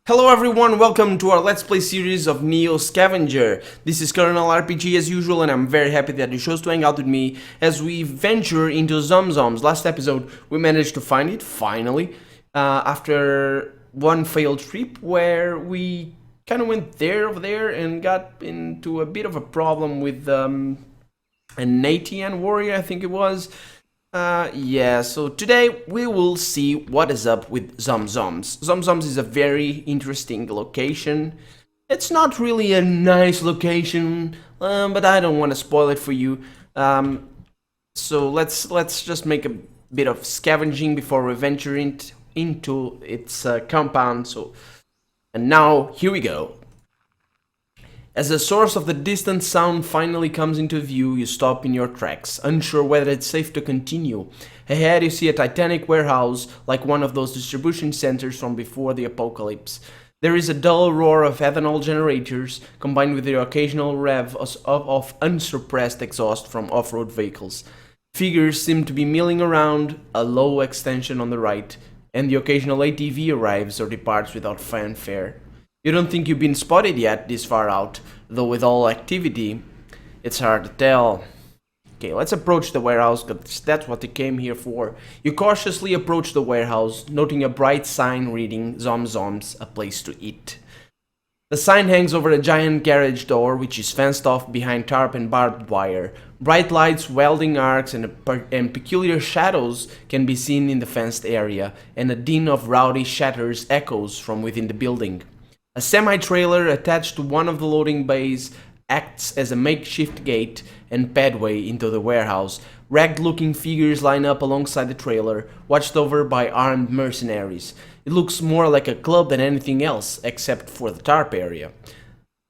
Hello everyone, welcome to our Let's Play series of NEO Scavenger. This is Colonel RPG as usual, and I'm very happy that you chose to hang out with me as we venture into Zom Zom's. Last episode we managed to find it, finally, after one failed trip where we kind of went over there and got into a bit of a problem with an Natian warrior, I think it was. So today we will see what is up with Zom Zoms. Zom Zoms is a very interesting location. It's not really a nice location, but I don't want to spoil it for you. So let's just make a bit of scavenging before we venture into its compound. And now here we go. As the source of the distant sound finally comes into view, you stop in your tracks, unsure whether it's safe to continue. Ahead you see a titanic warehouse, like one of those distribution centers from before the apocalypse. There is a dull roar of ethanol generators, combined with the occasional rev of unsuppressed exhaust from off-road vehicles. Figures seem to be milling around, a low extension on the right, and the occasional ATV arrives or departs without fanfare. You don't think you've been spotted yet this far out, though with all activity, it's hard to tell. Okay, let's approach the warehouse, because that's what they came here for. You cautiously approach the warehouse, noting a bright sign reading Zom Zom's, a place to eat. The sign hangs over a giant garage door, which is fenced off behind tarp and barbed wire. Bright lights, welding arcs, and peculiar shadows can be seen in the fenced area, and a din of rowdy shatters echoes from within the building. A semi-trailer attached to one of the loading bays acts as a makeshift gate and pathway into the warehouse. Ragged-looking figures line up alongside the trailer, watched over by armed mercenaries. It looks more like a club than anything else, except for the tarp area.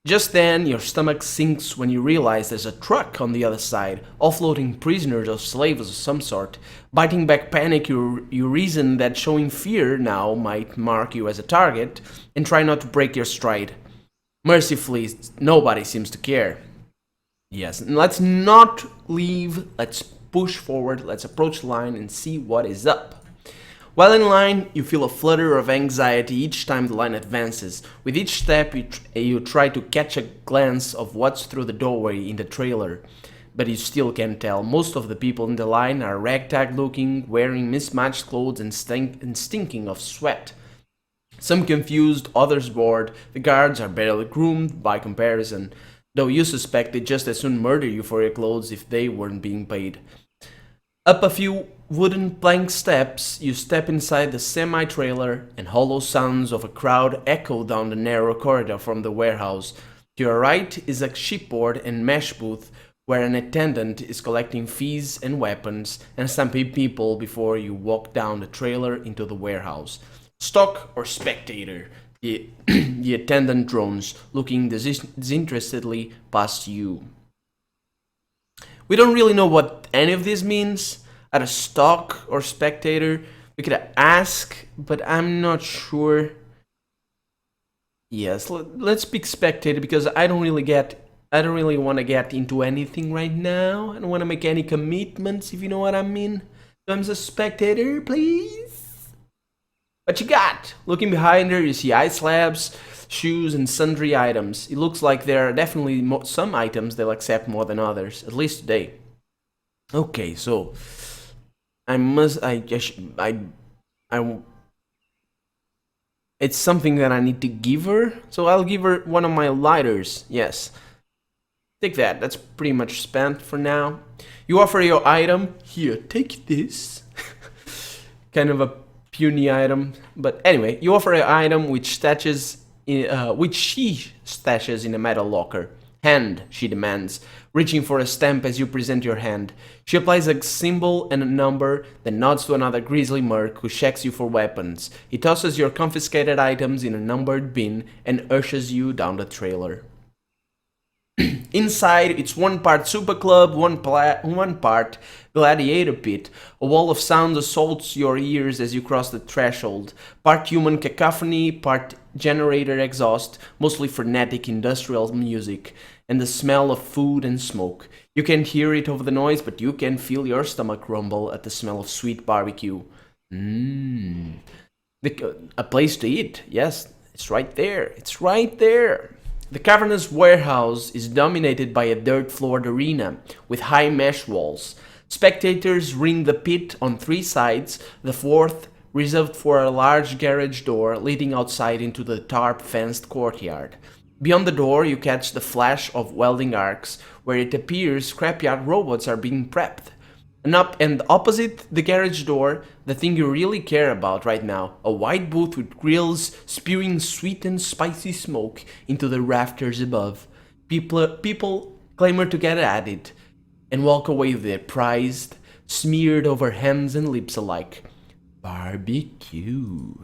Just then, your stomach sinks when you realize there's a truck on the other side, offloading prisoners or slaves of some sort. Biting back panic, you reason that showing fear now might mark you as a target, and try not to break your stride. Mercifully, nobody seems to care. Yes, and let's not leave, let's push forward, let's approach the line and see what is up. While in line, you feel a flutter of anxiety each time the line advances. With each step, you try to catch a glance of what's through the doorway in the trailer. But you still can't tell. Most of the people in the line are ragtag looking, wearing mismatched clothes and stinking of sweat. Some confused, others bored. The guards are barely groomed by comparison, though you suspect they'd just as soon murder you for your clothes if they weren't being paid. Up a few wooden plank steps, you step inside the semi-trailer, and hollow sounds of a crowd echo down the narrow corridor from the warehouse. To your right is a shipboard and mesh booth where an attendant is collecting fees and weapons and stamping people before you walk down the trailer into the warehouse. Stock or spectator? The attendant drones, looking disinterestedly past you. We don't really know what any of this means. At a stock or spectator, we could ask, but I'm not sure. Yes, let's pick spectator because I don't really want to get into anything right now. I don't want to make any commitments, if you know what I mean. So I'm a spectator, please. What you got? Looking behind her, you see ice slabs, shoes, and sundry items. It looks like there are definitely some items they'll accept more than others, at least today. Okay, so it's something that I need to give her, so I'll give her one of my lighters. Yes, take that. That's pretty much spent for now. You offer your item. Here, take this. Kind of a puny item, but anyway, you offer an item which she stashes in a metal locker. Hand, she demands, reaching for a stamp as you present your hand. She applies a symbol and a number, then nods to another grisly merc who checks you for weapons. He tosses your confiscated items in a numbered bin and ushers you down the trailer. Inside, it's one part super club, one part gladiator pit. A wall of sound assaults your ears as you cross the threshold. Part human cacophony, part generator exhaust, mostly frenetic industrial music, and the smell of food and smoke. You can't hear it over the noise, but you can feel your stomach rumble at the smell of sweet barbecue. A place to eat, yes. It's right there. It's right there. The cavernous warehouse is dominated by a dirt-floored arena with high mesh walls. Spectators ring the pit on three sides, the fourth reserved for a large garage door leading outside into the tarp-fenced courtyard. Beyond the door, you catch the flash of welding arcs, where it appears scrapyard robots are being prepped. And opposite the garage door, the thing you really care about right now, a white booth with grills spewing sweet and spicy smoke into the rafters above. People clamor to get at it and walk away with it prized, smeared over hands and lips alike. Barbecue.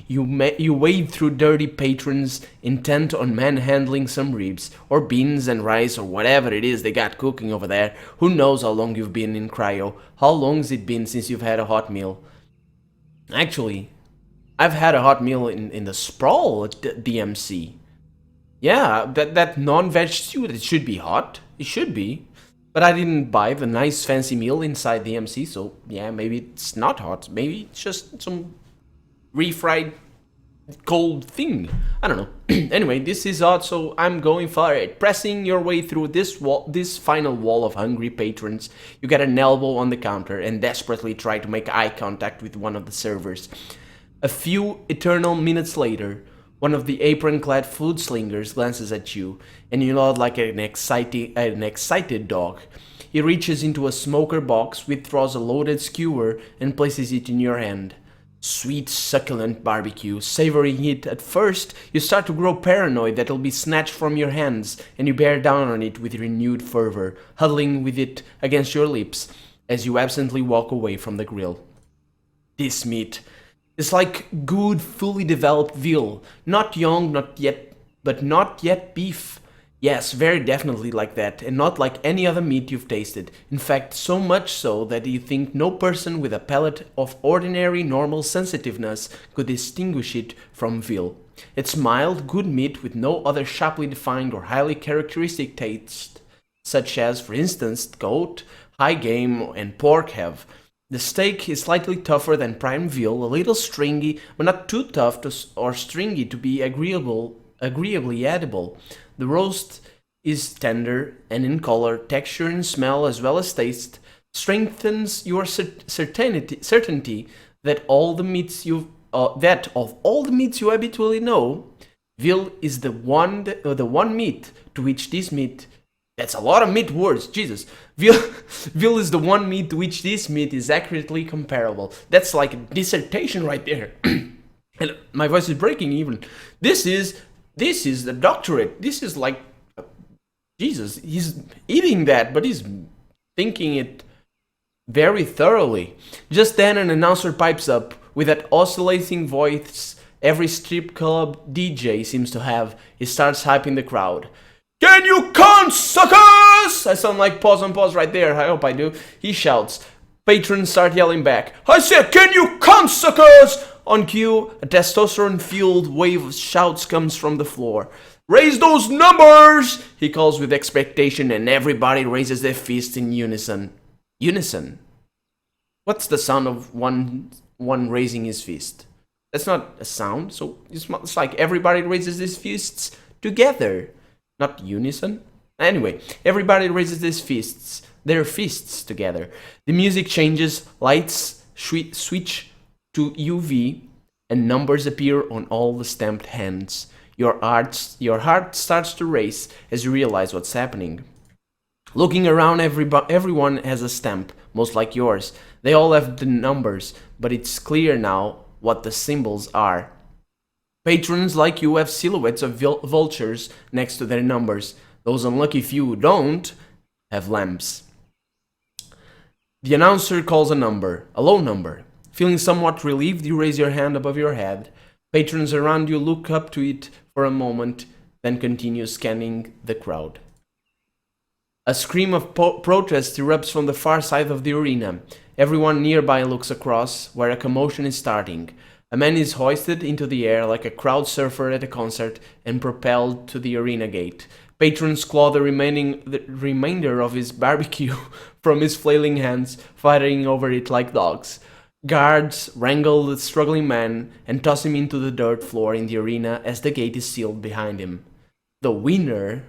You wade through dirty patrons intent on manhandling some ribs, or beans and rice, or whatever it is they got cooking over there. Who knows how long you've been in cryo? How long's it been since you've had a hot meal? Actually, I've had a hot meal in the sprawl at DMC. Yeah, that non-veg stew, it should be hot. It should be. But I didn't buy the nice fancy meal inside DMC, so yeah, maybe it's not hot. Maybe it's just some refried cold thing. I don't know. Anyway, this is odd, so I'm going for it. Pressing your way through this final wall of hungry patrons, you get an elbow on the counter and desperately try to make eye contact with one of the servers. A few eternal minutes later, one of the apron-clad food slingers glances at you, and you nod like an excited dog. He reaches into a smoker box, withdraws a loaded skewer, and places it in your hand. Sweet, succulent barbecue. Savoring it at first, you start to grow paranoid that it'll be snatched from your hands, and you bear down on it with renewed fervor, huddling with it against your lips as you absently walk away from the grill. This meat is like good, fully developed veal. Not young, but not yet beef. Yes, very definitely like that, and not like any other meat you've tasted. In fact, so much so that you think no person with a palate of ordinary, normal sensitiveness could distinguish it from veal. It's mild, good meat with no other sharply defined or highly characteristic taste, such as, for instance, goat, high game, and pork have. The steak is slightly tougher than prime veal, a little stringy, but not too tough or stringy to be agreeably edible. The roast is tender, and in color, texture, and smell, as well as taste, strengthens your certainty that of all the meats you habitually know, veal is the one meat to which this meat. That's a lot of meat words, Jesus. Veal is the one meat to which this meat is accurately comparable. That's like a dissertation right there. And my voice is breaking even. This is the doctorate. This is like, Jesus, he's eating that, but he's thinking it very thoroughly. Just then an announcer pipes up with that oscillating voice every strip club DJ seems to have. He starts hyping the crowd. Can you count, suckers? I sound like pause on pause right there. I hope I do. He shouts. Patrons start yelling back. I said, can you count, suckers? On cue, a testosterone-fueled wave of shouts comes from the floor. Raise those numbers! He calls with expectation, and everybody raises their fists in unison. Unison? What's the sound of one raising his fist? That's not a sound, so it's like everybody raises his fists together. Not unison? Anyway, everybody raises their fists together. The music changes, lights switch to UV, and numbers appear on all the stamped hands. Your heart starts to race as you realize what's happening. Looking around, everyone has a stamp, most like yours. They all have the numbers, but it's clear now what the symbols are. Patrons like you have silhouettes of vultures next to their numbers. Those unlucky few who don't have lamps. The announcer calls a low number. Feeling somewhat relieved, you raise your hand above your head. Patrons around you look up to it for a moment, then continue scanning the crowd. A scream of protest erupts from the far side of the arena. Everyone nearby looks across, where a commotion is starting. A man is hoisted into the air like a crowd surfer at a concert and propelled to the arena gate. Patrons claw the remainder of his barbecue from his flailing hands, fighting over it like dogs. Guards wrangle the struggling man and toss him into the dirt floor in the arena as the gate is sealed behind him. The winner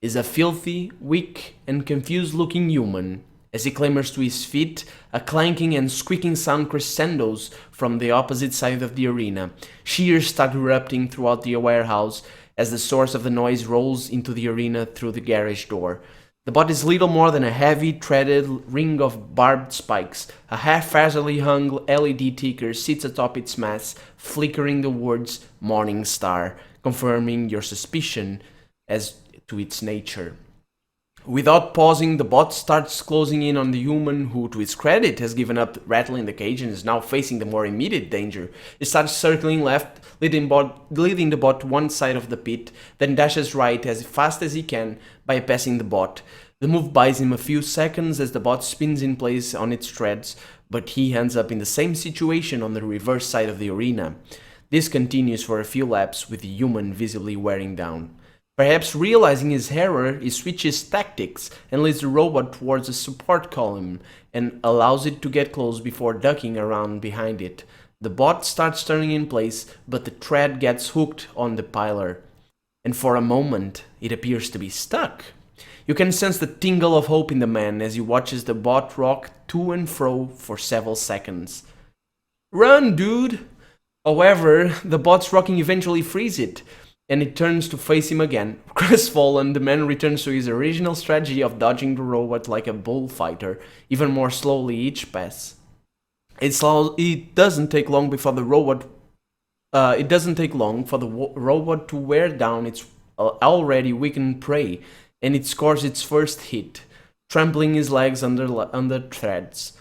is a filthy, weak, and confused-looking human. As he clambers to his feet, a clanking and squeaking sound crescendos from the opposite side of the arena. Cheers start erupting throughout the warehouse as the source of the noise rolls into the arena through the garage door. The bot is little more than a heavy, threaded ring of barbed spikes. A haphazardly hung LED ticker sits atop its mass, flickering the words Morning Star, confirming your suspicion as to its nature. Without pausing, the bot starts closing in on the human who, to its credit, has given up rattling the cage and is now facing the more immediate danger. It starts circling left, leading the bot to one side of the pit, then dashes right as fast as he can, bypassing the bot. The move buys him a few seconds as the bot spins in place on its treads, but he ends up in the same situation on the reverse side of the arena. This continues for a few laps, with the human visibly wearing down. Perhaps realizing his error, he switches tactics and leads the robot towards a support column and allows it to get close before ducking around behind it. The bot starts turning in place, but the tread gets hooked on the pilar, and for a moment it appears to be stuck. You can sense the tingle of hope in the man as he watches the bot rock to and fro for several seconds. Run, dude! However, the bot's rocking eventually frees it, and it turns to face him again. Crestfallen, the man returns to his original strategy of dodging the robot like a bullfighter, even more slowly each pass. It doesn't take long for the robot to wear down its already weakened prey, and it scores its first hit, trampling his legs under threads.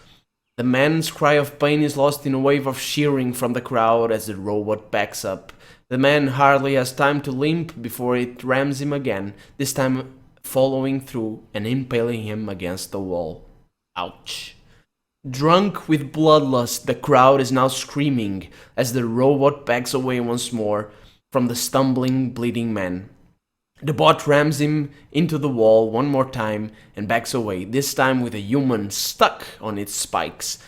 The man's cry of pain is lost in a wave of cheering from the crowd as the robot backs up. The man hardly has time to limp before it rams him again, this time following through and impaling him against the wall. Ouch. Drunk with bloodlust, the crowd is now screaming as the robot backs away once more from the stumbling, bleeding man. The bot rams him into the wall one more time and backs away, this time with a human stuck on its spikes.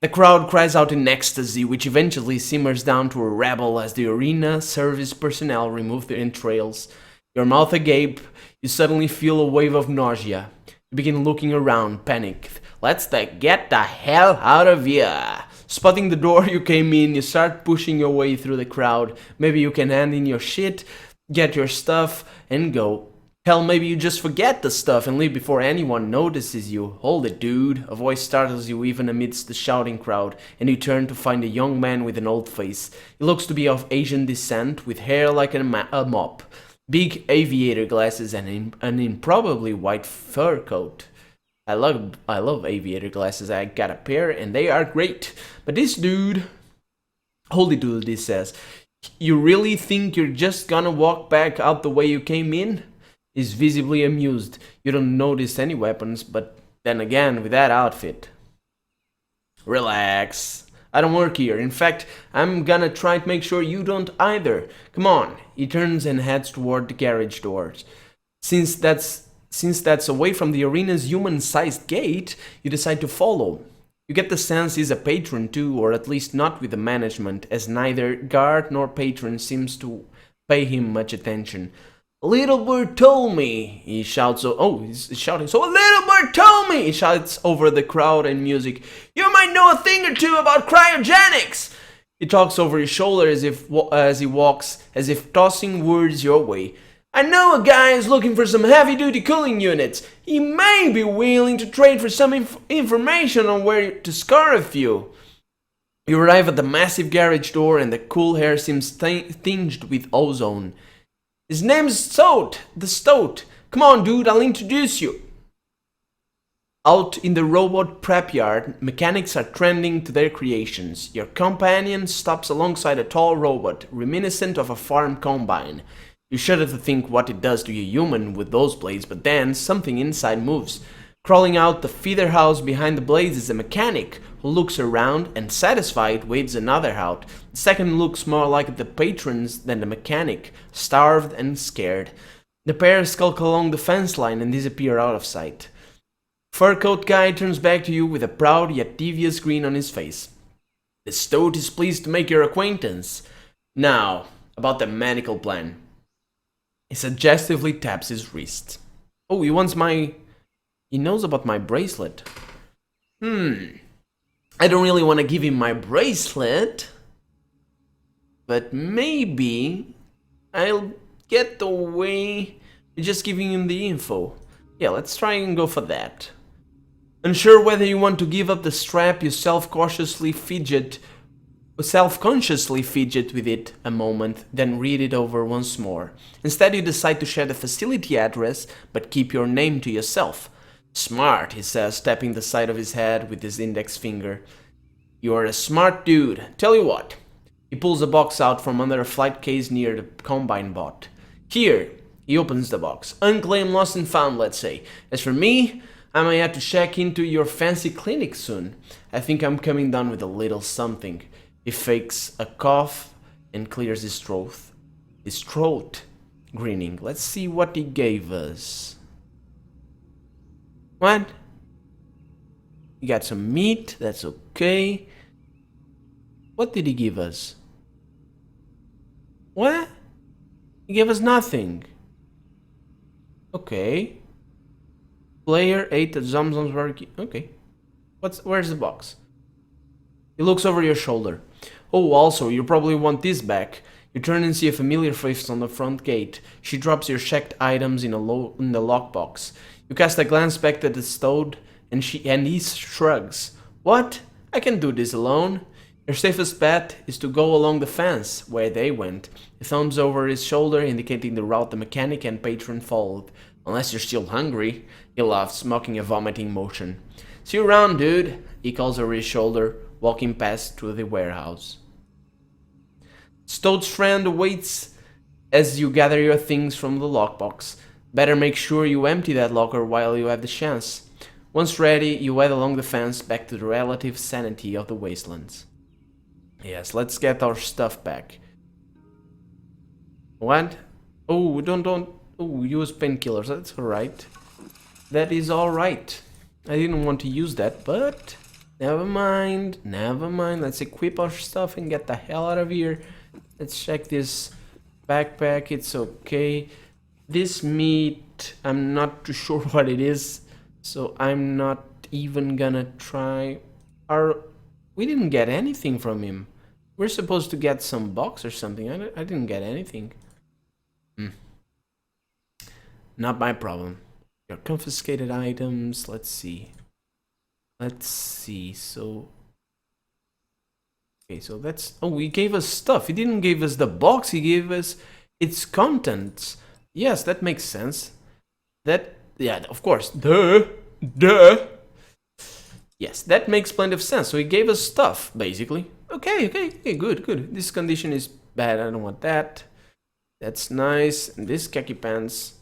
The crowd cries out in ecstasy, which eventually simmers down to a rabble as the arena service personnel remove their entrails. Your mouth agape, you suddenly feel a wave of nausea. You begin looking around, panicked. Let's get the hell out of here! Spotting the door you came in, you start pushing your way through the crowd. Maybe you can hand in your shit, get your stuff, and go. Hell, maybe you just forget the stuff and leave before anyone notices you. Hold it, dude. A voice startles you even amidst the shouting crowd, and you turn to find a young man with an old face. He looks to be of Asian descent, with hair like a mop, big aviator glasses, and an improbably white fur coat. I love aviator glasses. I got a pair, and they are great. But this dude... Holy dude, this says. You really think you're just gonna walk back out the way you came in? Is visibly amused. You don't notice any weapons, but then again, with that outfit. Relax. I don't work here. In fact, I'm gonna try to make sure you don't either. Come on. He turns and heads toward the garage doors. Since that's away from the arena's human-sized gate, you decide to follow. You get the sense he's a patron too, or at least not with the management, as neither guard nor patron seems to pay him much attention. A little bird told me, he shouts. He's shouting. So a little bird told me, he shouts over the crowd and music. You might know a thing or two about cryogenics. He talks over his shoulder as he walks, as if tossing words your way. I know a guy is looking for some heavy-duty cooling units. He may be willing to trade for some information on where to scar a few. You arrive at the massive garage door, and the cool hair seems tinged with ozone. His name's Stoat, the Stoat. Come on, dude, I'll introduce you. Out in the robot prep yard, mechanics are trending to their creations. Your companion stops alongside a tall robot, reminiscent of a farm combine. You shudder to think what it does to your human with those blades, but then something inside moves. Crawling out the feeder house behind the blades is a mechanic who looks around and, satisfied, waves another out. The second looks more like the patrons than the mechanic, starved and scared. The pair skulk along the fence line and disappear out of sight. Fur coat guy turns back to you with a proud yet devious grin on his face. The stoat is pleased to make your acquaintance. Now, about the medical plan. He suggestively taps his wrist. Oh, he wants my... He knows about my bracelet. I don't really want to give him my bracelet. But maybe I'll get away with just giving him the info. Yeah, let's try and go for that. Unsure whether you want to give up the strap, you self-consciously fidget with it a moment, then read it over once more. Instead, you decide to share the facility address, but keep your name to yourself. Smart, he says, tapping the side of his head with his index finger. You're a smart dude. Tell you what. He pulls a box out from under a flight case near the combine bot. Here. He opens the box. Unclaimed, lost and found, let's say. As for me, I might have to check into your fancy clinic soon. I think I'm coming down with a little something. He fakes a cough and clears his throat, grinning. Let's see what he gave us. What? He got some meat, that's okay. What did he give us? What? He gave us nothing. Okay. Player ate at Zom Zom's barbecue. Okay. Where's the box? He looks over your shoulder. Oh, also, you probably want this back. You turn and see a familiar face on the front gate. She drops your checked items in the lockbox. You cast a glance back at the stowed, and he shrugs. What? I can do this alone. Your safest bet is to go along the fence, where they went. He thumbs over his shoulder, indicating the route the mechanic and patron followed. Unless you're still hungry. He laughs, mocking a vomiting motion. See you around, dude, he calls over his shoulder, walking past to the warehouse. Stoat's friend awaits as you gather your things from the lockbox. Better make sure you empty that locker while you have the chance. Once ready, you head along the fence back to the relative sanity of the wastelands. Yes, let's get our stuff back. What? Oh, don't. Oh, use painkillers. That's alright. That is alright. I didn't want to use that, but never mind. Let's equip our stuff and get the hell out of here. Let's check this backpack. It's okay. This meat, I'm not too sure what it is, so I'm not even gonna try. We didn't get anything from him. We're supposed to get some box or something. I didn't get anything. Not my problem. Your confiscated items. Let's see. So... Okay, so that's... Oh, he gave us stuff. He didn't give us the box. He gave us its contents. Yes, that makes sense. Yeah, of course. Duh. Yes, that makes plenty of sense. So he gave us stuff, basically. Okay, good. This condition is bad. I don't want that. That's nice. And this khaki pants...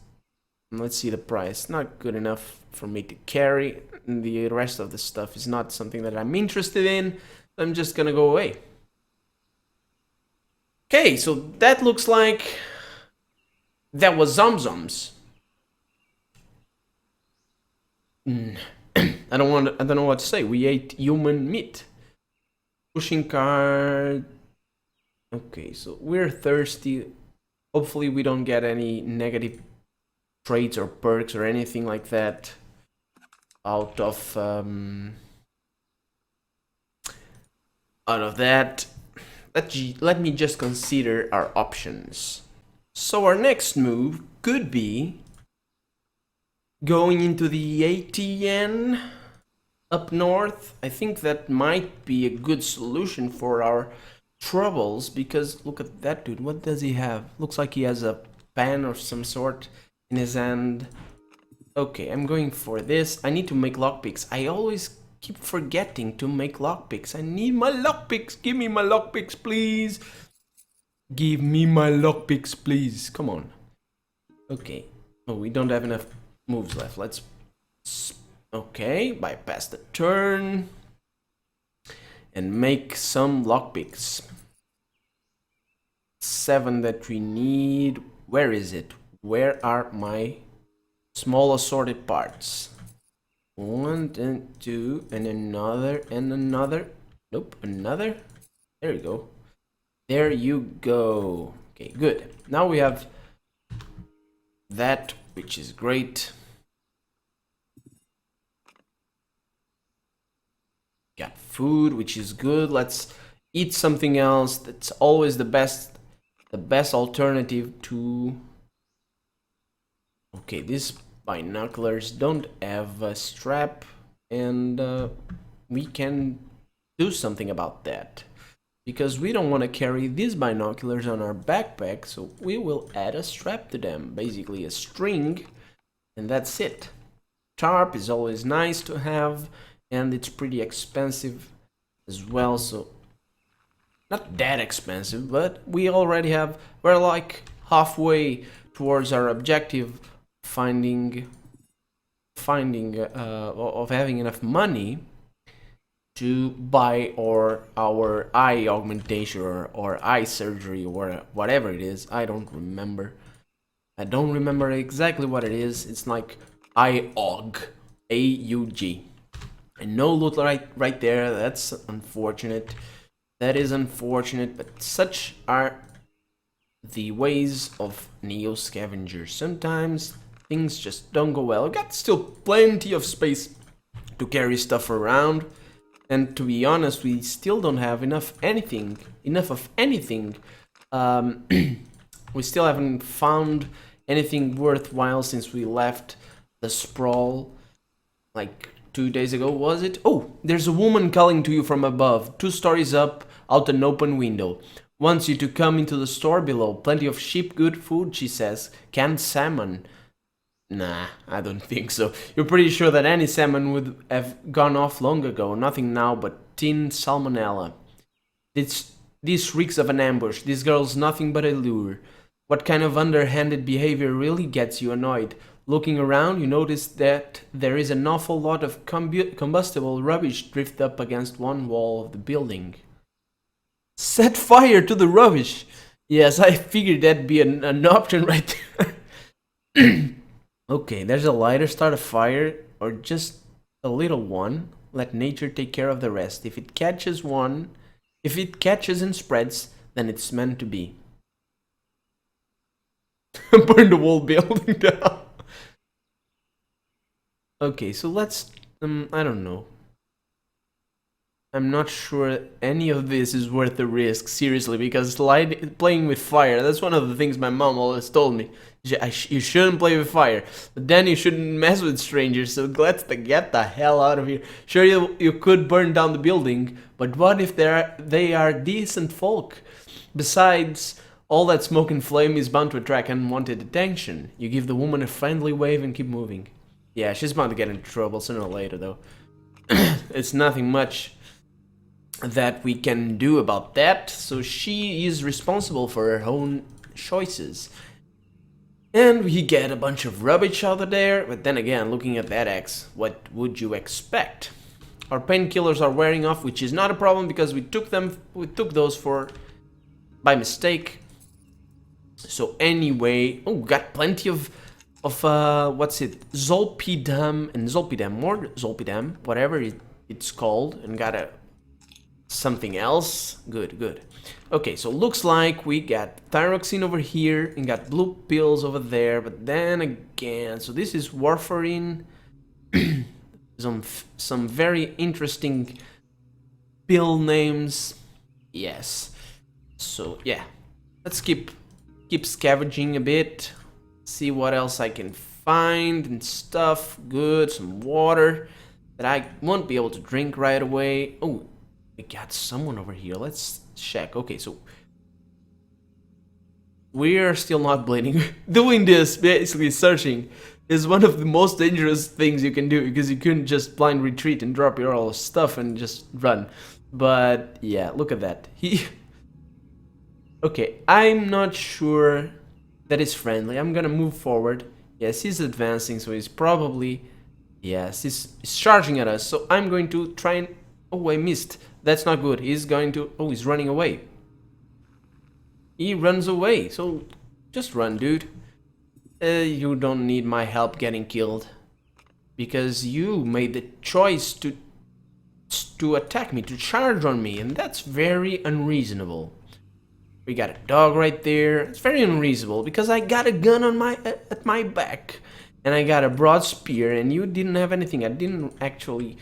Let's see the price. Not good enough for me to carry. And the rest of the stuff is not something that I'm interested in. I'm just gonna go away. Okay, so that looks like that was Zom Zom's. I don't know what to say. We ate human meat. Pushing card. Okay, so we're thirsty. Hopefully we don't get any negative traits or perks or anything like that out of that. Let me just consider our options. So our next move could be going into the ATN up north. I think that might be a good solution for our troubles, because look at that dude. What does he have? Looks like he has a pen of some sort in his hand. Okay, I'm going for this. I need to make lockpicks. I always keep forgetting to make lockpicks. I need my lockpicks. Give me my lockpicks, please. Give me my lockpicks, please. Come on. Okay. Oh, we don't have enough moves left. Let's... Okay, bypass the turn. And make some lockpicks. 7 that we need. Where is it? Where are my small assorted parts? One and two and another and another. Nope, another. There you go. There you go. Okay, good. Now we have that, which is great. Got food, which is good. Let's eat something else. That's always the best alternative to... Okay, these binoculars don't have a strap, and we can do something about that. Because we don't want to carry these binoculars on our backpack, so we will add a strap to them. Basically a string, and that's it. Tarp is always nice to have, and it's pretty expensive as well, so not that expensive, but we already have, we're like halfway towards our objective, of having enough money to buy our eye augmentation or eye surgery or whatever it is. I don't remember exactly what it is. It's like IAUG, AUG. And no loot right there. That's unfortunate. That is unfortunate, but such are the ways of NEO Scavenger. Sometimes things just don't go well. We've got still plenty of space to carry stuff around, and to be honest, we still don't have enough of anything. We still haven't found anything worthwhile since we left the sprawl like 2 days ago, was it? Oh, there's a woman calling to you from above, 2 stories up, out an open window. Wants you to come into the store below. Plenty of cheap, good food, she says. Canned salmon. Nah, I don't think so. You're pretty sure that any salmon would have gone off long ago. Nothing now but tinned salmonella. This reeks of an ambush. This girl's nothing but a lure. What kind of underhanded behavior really gets you annoyed? Looking around, you notice that there is an awful lot of combustible rubbish drifted up against one wall of the building. Set fire to the rubbish! Yes, I figured that'd be an option right there. Okay, there's a lighter. Start a fire, or just a little one. Let nature take care of the rest. If it catches and spreads, then it's meant to be. Burn the whole building down. Okay, so let's, I don't know. I'm not sure any of this is worth the risk, seriously, because playing with fire, that's one of the things my mom always told me. You shouldn't play with fire, but then you shouldn't mess with strangers, so let's get the hell out of here. Sure, you could burn down the building, but what if they are decent folk? Besides, all that smoke and flame is bound to attract unwanted attention. You give the woman a friendly wave and keep moving. Yeah, she's bound to get into trouble sooner or later, though. It's nothing much that we can do about that, so she is responsible for her own choices. And we get a bunch of rubbish out of there, but then again, looking at that axe, what would you expect? Our painkillers are wearing off, which is not a problem because we took those by mistake. So anyway, oh, got plenty of what's it? Zolpidem and Zolpidem, more Zolpidem, whatever it's called, and got something else. Good. Okay, so looks like we got thyroxine over here and got blue pills over there, but then again, so this is warfarin. some very interesting pill names. Yes. So yeah, let's keep scavenging a bit, see what else I can find and stuff. Good, some water that I won't be able to drink right away. Oh, we got someone over here. Let's check. Okay, so we're still not bleeding. Doing this, basically searching, is one of the most dangerous things you can do, because you couldn't just blind retreat and drop your all stuff and just run. But yeah, look at that. Okay, I'm not sure that is friendly. I'm gonna move forward. Yes, he's advancing, so he's probably... Yes, he's charging at us, so I'm going to try and... Oh, I missed. That's not good. He's going to... Oh, he's running away. He runs away, so just run, dude. You don't need my help getting killed, because you made the choice to attack me, to charge on me, and that's very unreasonable. We got a dog right there. It's very unreasonable because I got a gun on at my back, and I got a broad spear, and you didn't have anything. I didn't actually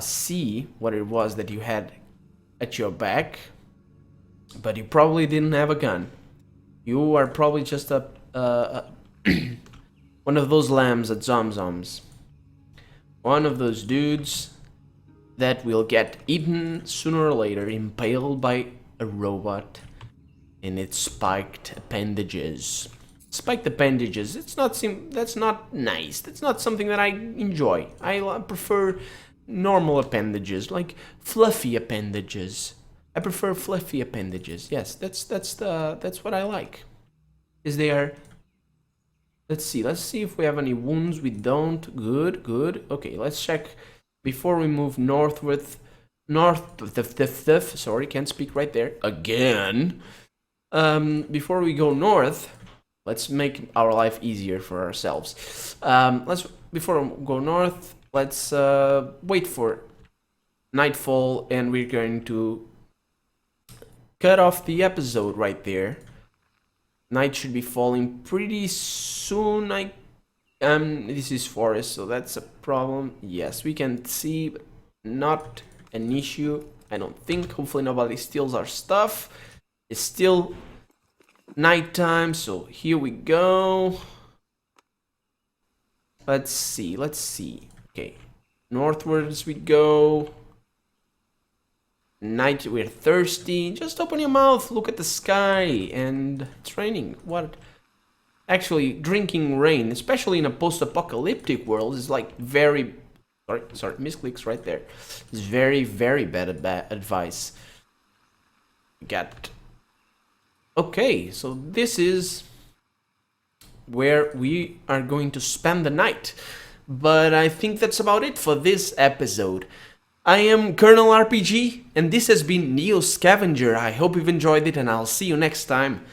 see what it was that you had at your back, but you probably didn't have a gun. You are probably just a one of those lambs at Zom Zom's. One of those dudes that will get eaten sooner or later, impaled by a robot in its spiked appendages. Spiked appendages, that's not nice. That's not something that I enjoy. I prefer normal appendages, like fluffy appendages. I prefer fluffy appendages. Yes, that's what I like. Is they are. Let's see if we have any wounds. We don't. Good. Okay, let's check before we move northward. Sorry, can't speak right there again. Before we go north, let's make our life easier for ourselves. Before we go north, let's wait for nightfall, and we're going to cut off the episode right there. Night should be falling pretty soon. This is forest, so that's a problem. Yes, we can see, but not an issue, I don't think. Hopefully nobody steals our stuff. It's still nighttime, so here we go. Let's see. Okay, northwards we go. Night, we're thirsty. Just open your mouth, look at the sky, and it's raining. What? Actually, drinking rain, especially in a post-apocalyptic world, is like very... Sorry, misclicks right there. It's very, very bad advice. Okay, so this is where we are going to spend the night. But I think that's about it for this episode. I am Colonel RPG, and this has been NEO Scavenger. I hope you've enjoyed it, and I'll see you next time.